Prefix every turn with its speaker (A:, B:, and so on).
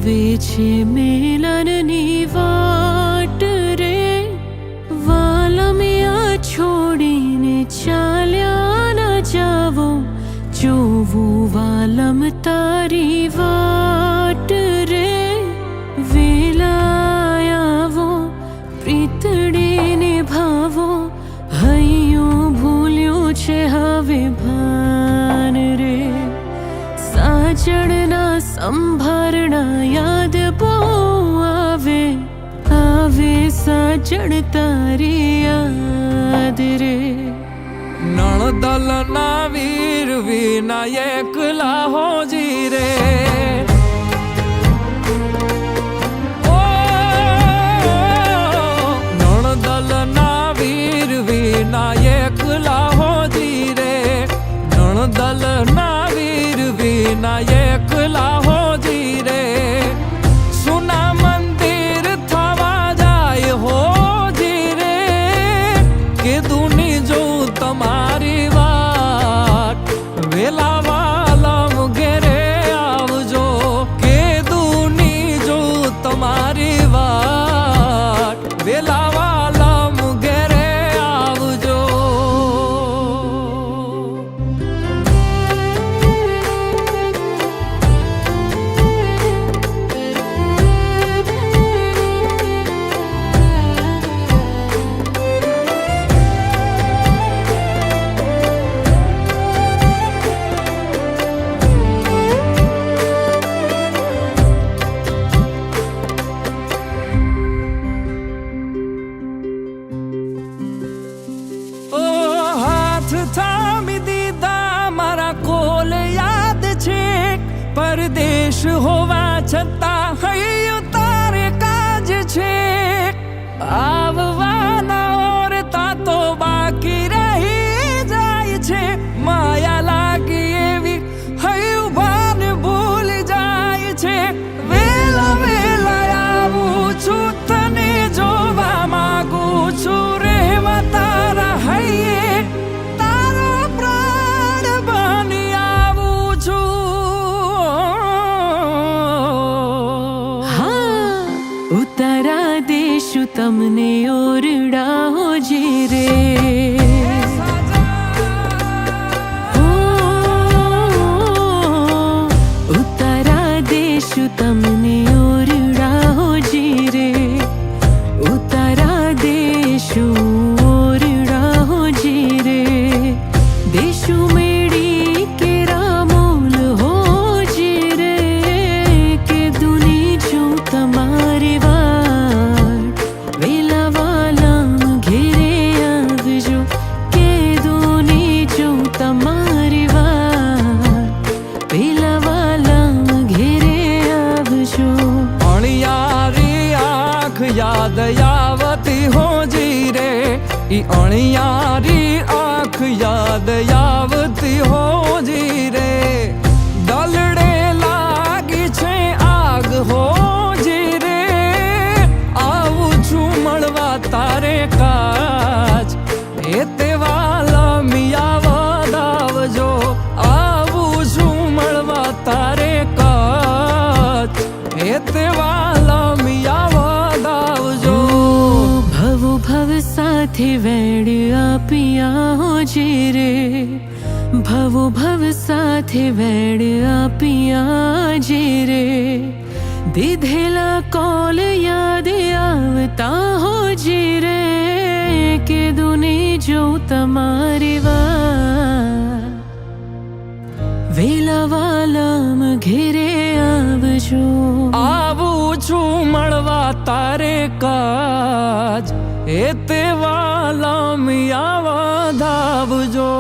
A: જોવે છે મિલનની વાટ રે, વાલમિયા છોડીને ચાલ્યા ન જાવો, જોવું વાલમ તારી વાટ રે. વેલાયાવો પ્રીતડી નિભાવો, હૈયું ભૂલ્યું છે હવે ભાન રે. સાજણના સંભારણા યાદ બહુ આવે, આવે સાજણ તારી યાદ રે.
B: નણદલના વીર વિનાયક લાહોજી રે, નણદલના વીર વિનાયક લાહોજી રે, નણદલના વીર વિનાયક લાહોજી રે. સુના મંદિર થવા જાય હોજી રે, કે દુની જો તમારી વાત, વેલા વાલમ ઘેરે આવજો, કે દુની જો તમારી વાત, વેલા વાલમ ઘેરે આવજો. થામી દીધા મારા કોલ યાદ છે, પરદેશ હોવા છતાં હૈયું તારે કાજ છે. આવવાના ઓરતા તો બાકી રહી જાય છે, માયા લાગી એવી હૈયું ભાન ભૂલી જાય છે. વેલા વેલા આવું છું, તને જોવા માંગુ છું, રહેવા તારા હૈયે
A: ઉતારા દેશું તમને ઓરડા હોજી રે. ઉતારા દેશું તમને ઓરડા હોજી રે, ઉતારા દેશું ઓરડા હોજી રે. દેશું મેળી કેરા મોલ હોજી રે, કે દુની જો તમારી વાત, વેલા વાલમ ઘેરે આવજો, કે દુની જો તમારી વાત, વેલા વાલમ ઘેરે આવજો.
B: અણિયારી આંખ યાદ આવતી હોજી રે, ઈ અણિયારી આંખ યાદ આવતી હોજી રે. દલડે લાગી છે આગ હોજી રે, આવું છું મળવા તારે કાજ, એ તે વાલમિયા વધાવજો, આવું છું મળવા તારે કાજ, એ તે વાલમિયા વધાવજો.
A: ભવો ભવ સાથે વેડ આપિયા હોજી રે, ભવો ભવ સાથે વેડ આપિયા જી રે. દીધેલા કોલ યાદ આવતા હોજી રે, કે દુની જો તમારી વાત, વેલા વાલમ ઘેરે આવજો.
B: આવું છું મળવા તારે કાજ, એ તે વાલમિયા વધાવજો.